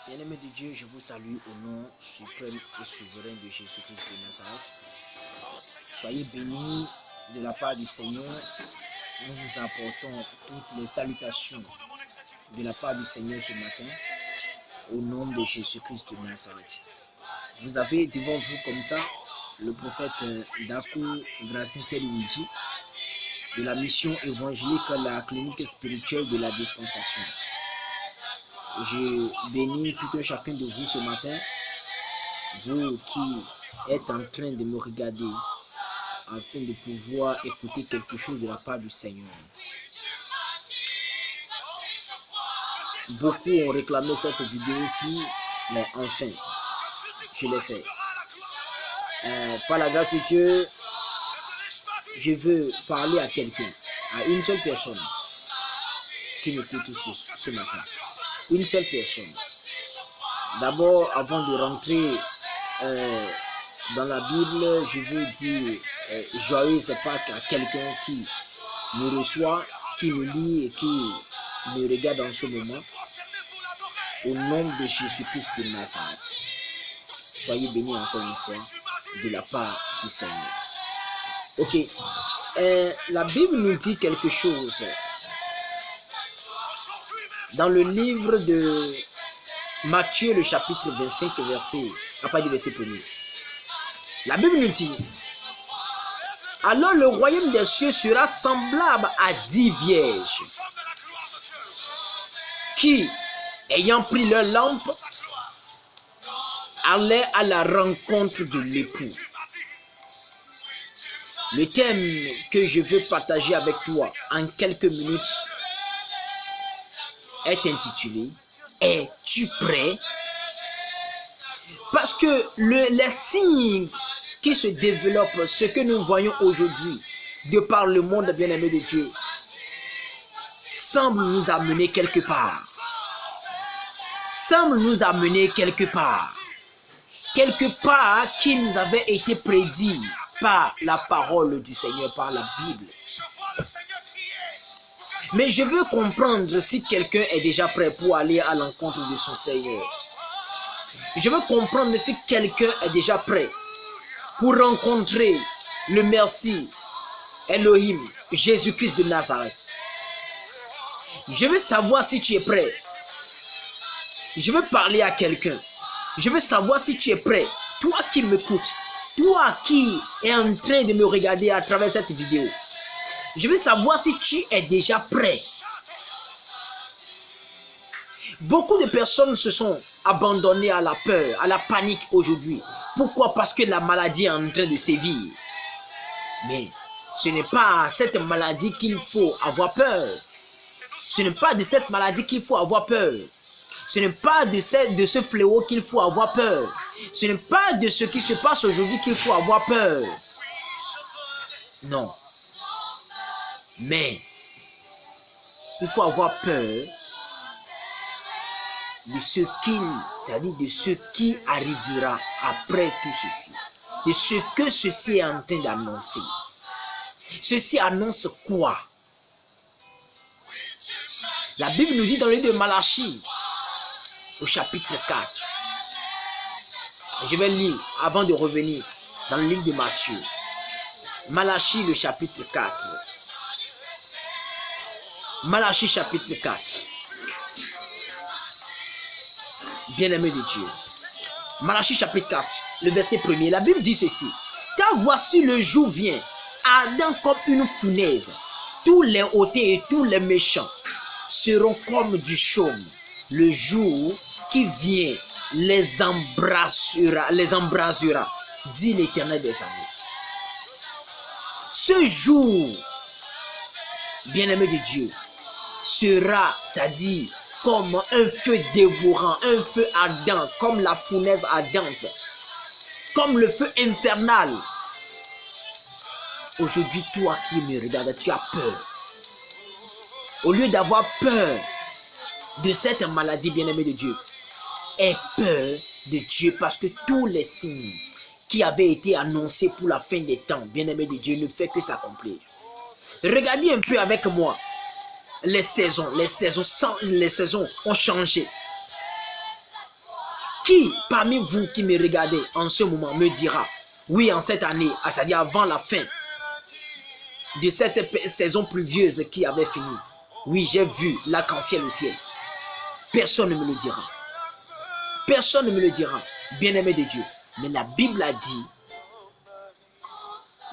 Bien-aimés de Dieu, je vous salue au nom suprême et souverain de Jésus-Christ de Nazareth. Soyez bénis de la part du Seigneur. Nous vous apportons toutes les salutations de la part du Seigneur ce matin, au nom de Jésus-Christ de Nazareth. Vous avez devant vous comme ça le prophète Dakou Gracine Selouidji de la mission évangélique à la clinique spirituelle de la dispensation. Je bénis tout un chacun de vous ce matin, vous qui êtes en train de me regarder, afin de pouvoir écouter quelque chose de la part du Seigneur. Beaucoup ont réclamé cette vidéo-ci, mais enfin, je l'ai fait. Par la grâce de Dieu, je veux parler à quelqu'un, à une seule personne qui m'écoute ce matin. Une seule personne. D'abord, avant de rentrer dans la Bible, je veux dire joyeuse Pâques à quelqu'un qui me reçoit, qui me lit et qui me regarde en ce moment. Au nom de Jésus-Christ de Nazareth. Soyez bénis encore une fois de la part du Seigneur. Ok. La Bible nous dit quelque chose. Dans le livre de Matthieu, le chapitre 25, à partir du verset 1er. La Bible nous dit: alors le royaume des cieux sera semblable à 10 vierges qui, ayant pris leur lampe, allaient à la rencontre de l'époux. Le thème que je veux partager avec toi en quelques minutes est intitulé « Es-tu prêt ?» Parce que les signes qui se développent, ce que nous voyons aujourd'hui, de par le monde bien-aimé de Dieu, semble nous amener quelque part. Semble nous amener quelque part. Quelque part qui nous avait été prédit par la parole du Seigneur, par la Bible. Mais je veux comprendre si quelqu'un est déjà prêt pour aller à l'encontre de son Seigneur. Je veux comprendre si quelqu'un est déjà prêt pour rencontrer le Merci, Elohim, Jésus-Christ de Nazareth. Je veux savoir si tu es prêt. Je veux parler à quelqu'un. Je veux savoir si tu es prêt. Toi qui m'écoutes, toi qui es en train de me regarder à travers cette vidéo. Je veux savoir si tu es déjà prêt. Beaucoup de personnes se sont abandonnées à la peur, à la panique aujourd'hui. Pourquoi? Parce que la maladie est en train de sévir. Mais ce n'est pas cette maladie qu'il faut avoir peur. Ce n'est pas de cette maladie qu'il faut avoir peur. Ce n'est pas de ce fléau qu'il faut avoir peur. Ce n'est pas de ce qui se passe aujourd'hui qu'il faut avoir peur. Non. Mais il faut avoir peur de ce c'est-à-dire de ce qui arrivera après tout ceci. De ce que ceci est en train d'annoncer. Ceci annonce quoi? La Bible nous dit dans le livre de Malachie, au chapitre 4. Je vais lire avant de revenir dans le livre de Matthieu. Malachie, le chapitre 4. Malachie, chapitre 4. Bien-aimé de Dieu. Malachie, chapitre 4, le verset 1er. La Bible dit ceci: car voici le jour vient, ardent comme une fournaise. Tous les hautais et tous les méchants seront comme du chaume. Le jour qui vient les embrasera, dit l'Éternel des armées. Ce jour, bien-aimé de Dieu, sera, c'est-à-dire comme un feu dévorant, un feu ardent, comme la fournaise ardente, comme le feu infernal. Aujourd'hui, toi qui me regardes, tu as peur. Au lieu d'avoir peur de cette maladie, bien-aimé de Dieu, aie peur de Dieu, parce que tous les signes qui avaient été annoncés pour la fin des temps, bien-aimé de Dieu, ne fait que s'accomplir. Regardez un peu avec moi les saisons ont changé. Qui parmi vous qui me regardez en ce moment me dira, oui, en cette année, c'est-à-dire avant la fin de cette saison pluvieuse qui avait fini, oui, j'ai vu l'arc-en-ciel au ciel. Personne ne me le dira. Personne ne me le dira, bien-aimé de Dieu. Mais la Bible a dit,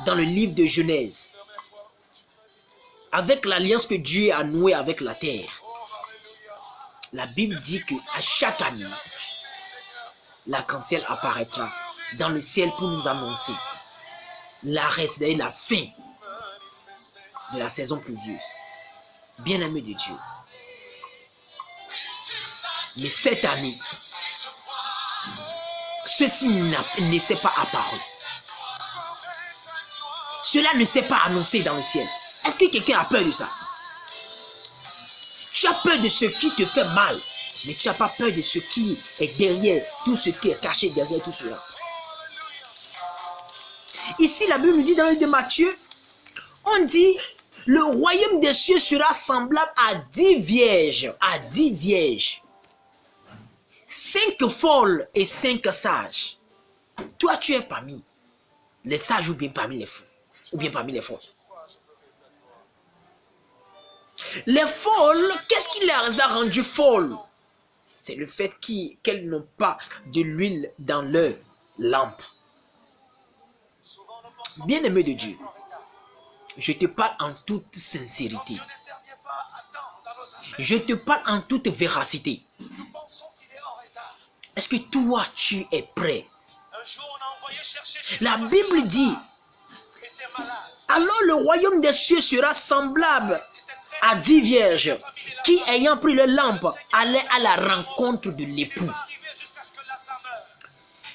dans le livre de Genèse, avec l'alliance que Dieu a nouée avec la terre, la Bible dit qu'à chaque année, l'arc-en-ciel apparaîtra dans le ciel pour nous annoncer l'arrêt, c'est-à-dire la fin de la saison pluvieuse. Bien-aimé de Dieu. Mais cette année, ceci ne s'est pas apparu. Cela ne s'est pas annoncé dans le ciel. Est-ce que quelqu'un a peur de ça? Tu as peur de ce qui te fait mal, mais tu n'as pas peur de ce qui est derrière, tout ce qui est caché derrière tout cela. Ici, la Bible nous dit dans le livre de Matthieu, on dit, le royaume des cieux sera semblable à 10 vierges, 5 folles et 5 sages. Toi, tu es parmi les sages ou bien parmi les fous, ou bien parmi les folles. Les folles, qu'est-ce qui les a rendues folles? C'est le fait qu'elles n'ont pas de l'huile dans leur lampe. Bien-aimé de Dieu, je te parle en toute sincérité. Je te parle en toute véracité. Est-ce que toi, tu es prêt? La Bible dit, alors le royaume des cieux sera semblable à 10 vierges qui, ayant pris leur lampe, allaient à la rencontre de l'époux.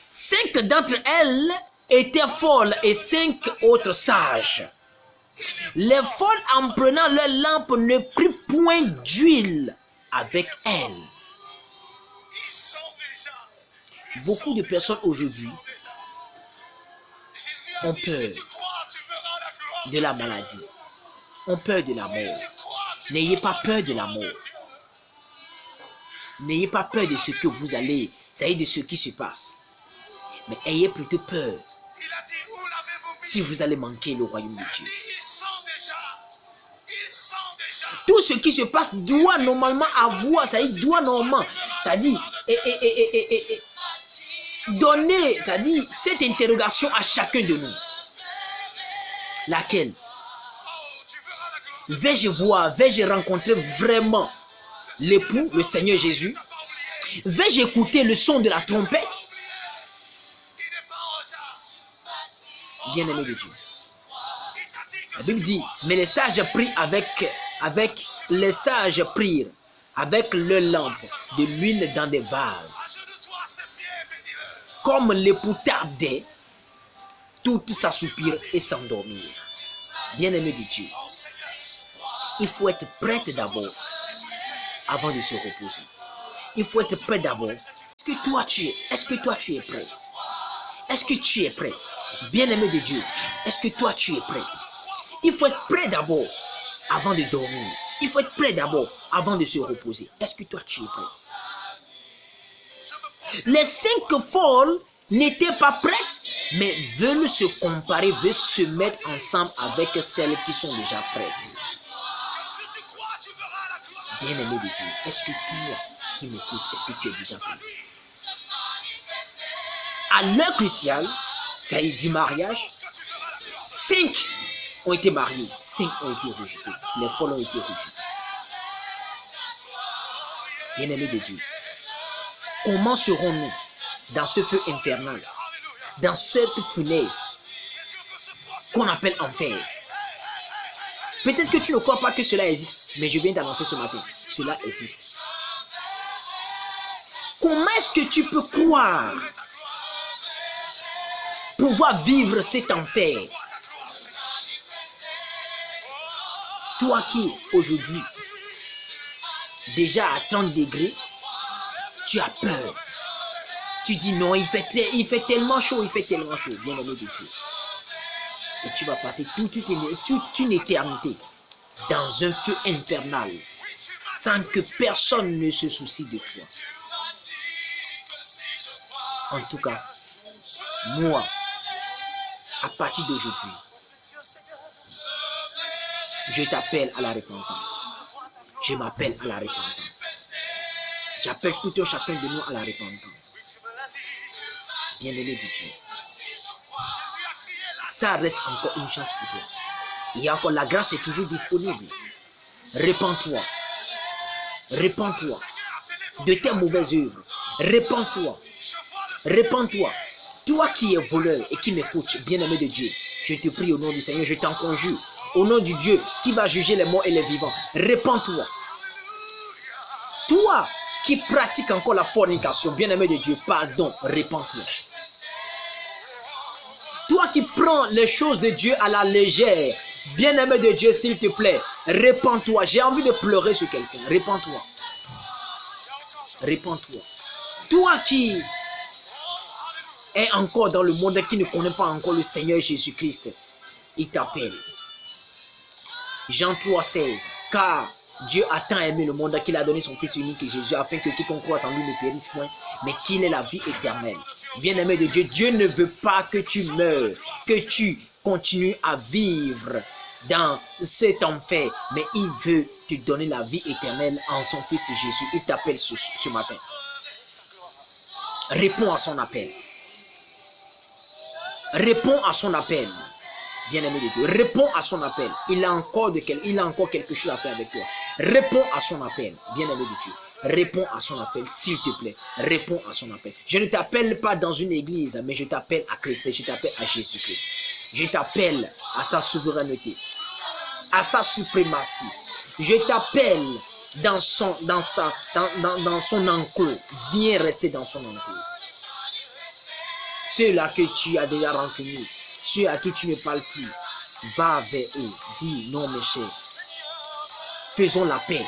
5 d'entre elles étaient folles et 5 autres sages. Les folles, en prenant leur lampe, ne prirent point d'huile avec elles. Beaucoup de personnes aujourd'hui ont peur de la maladie, ont peur de la mort. N'ayez pas peur de la mort. N'ayez pas peur de ce que vous allez, c'est-à-dire de ce qui se passe. Mais ayez plutôt peur si vous allez manquer le royaume de Dieu. Tout ce qui se passe doit normalement avoir, c'est-à-dire doit normalement, c'est-à-dire donner, c'est-à-dire cette interrogation à chacun de nous. Laquelle? Vais-je voir, vais-je rencontrer vraiment l'époux, le Seigneur Jésus? Vais-je écouter le son de la trompette? Bien-aimé de Dieu. La Bible dit, mais les sages prirent avec leur lampe de l'huile dans des vases. Comme l'époux tardait, toutes s'assoupirent et s'endormirent. Bien-aimé de Dieu, il faut être prête d'abord avant de se reposer. Il faut être prêt d'abord. Est-ce que toi tu es prêt? Est-ce que tu es prêt? Bien-aimé de Dieu, est-ce que toi tu es prêt? Il faut être prêt d'abord avant de dormir. Il faut être prêt d'abord avant de se reposer. Est-ce que toi tu es prêt? Les 5 folles n'étaient pas prêtes, mais veulent se comparer, veulent se mettre ensemble avec celles qui sont déjà prêtes. Bien-aimé de Dieu, est-ce que toi qui m'écoutes, est-ce que tu es déjà prêt? À l'heure cruciale, c'est-à-dire du mariage, 5 ont été mariés, 5 ont été rejetés. Les folles ont été rejetées. Bien-aimé de Dieu, comment serons-nous dans ce feu infernal, dans cette fournaise qu'on appelle enfer? Peut-être que tu ne crois pas que cela existe, mais je viens d'annoncer ce matin, cela existe. Comment est-ce que tu peux croire pouvoir vivre cet enfer? Toi qui, aujourd'hui, déjà à 30 degrés, tu as peur. Tu dis non, il fait tellement chaud, bien aimé de Dieu. Et tu vas passer toute une éternité dans un feu infernal, sans que personne ne se soucie de toi. En tout cas, moi, à partir d'aujourd'hui, je t'appelle à la repentance. Je m'appelle à la repentance. J'appelle tout un chacun de nous à la repentance. Bien-aimé de Dieu, ça reste encore une chance pour toi. Il y a encore la grâce est toujours disponible. Répands-toi. Répands-toi de tes mauvaises œuvres. Répands-toi. Répands-toi. Toi qui es voleur et qui m'écoutes, bien-aimé de Dieu, je te prie au nom du Seigneur, je t'en conjure, au nom du Dieu qui va juger les morts et les vivants, répands-toi. Toi qui pratiques encore la fornication, bien-aimé de Dieu, pardon, répands-toi. Toi qui prends les choses de Dieu à la légère, bien-aimé de Dieu, s'il te plaît, répands-toi. J'ai envie de pleurer sur quelqu'un, répands-toi. Répands-toi. Toi qui est encore dans le monde, qui ne connaît pas encore le Seigneur Jésus-Christ, il t'appelle. Jean 3,16. Car Dieu a tant aimé le monde qu'il a donné son Fils unique Jésus, afin que quiconque croit en lui ne périsse point, mais qu'il ait la vie éternelle. Bien-aimé de Dieu, Dieu ne veut pas que tu meures, que tu continues à vivre dans cet enfer, mais il veut te donner la vie éternelle en son Fils Jésus. Il t'appelle ce matin. Réponds à son appel. Réponds à son appel. Bien-aimé de Dieu, réponds à son appel. Il a encore quelque chose à faire avec toi. Réponds à son appel. Bien-aimé de Dieu, réponds à son appel, s'il te plaît. Réponds à son appel. Je ne t'appelle pas dans une église, mais je t'appelle à Christ. Je t'appelle à Jésus-Christ. Je t'appelle à sa souveraineté, à sa suprématie. Je t'appelle dans son enclos. Viens rester dans son enclos. Ceux-là que tu as déjà rancuniés, ceux à qui tu ne parles plus, va vers eux. Dis non mes chers, faisons la paix.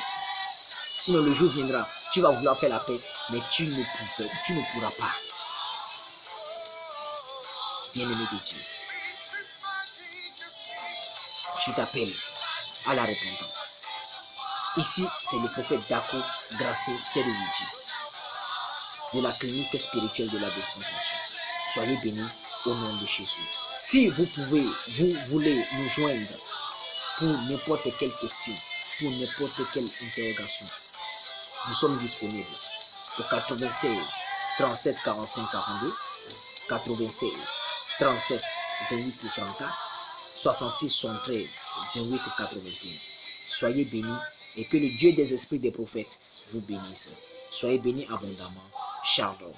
Sinon le jour viendra, tu vas vouloir faire la paix, mais tu ne pourras pas. Bien-aimé de Dieu, je t'appelle à la repentance. Ici, c'est le prophète Dako Gracé Seruigi de la clinique spirituelle de la dispensation. Soyez bénis au nom de Jésus. Si vous voulez nous joindre pour n'importe quelle question, pour n'importe quelle interrogation, nous sommes disponibles au 96 37 45 42, 96 37 28 34, 66 73 28 81. Soyez bénis et que le Dieu des esprits des prophètes vous bénisse. Soyez bénis abondamment. Shalom.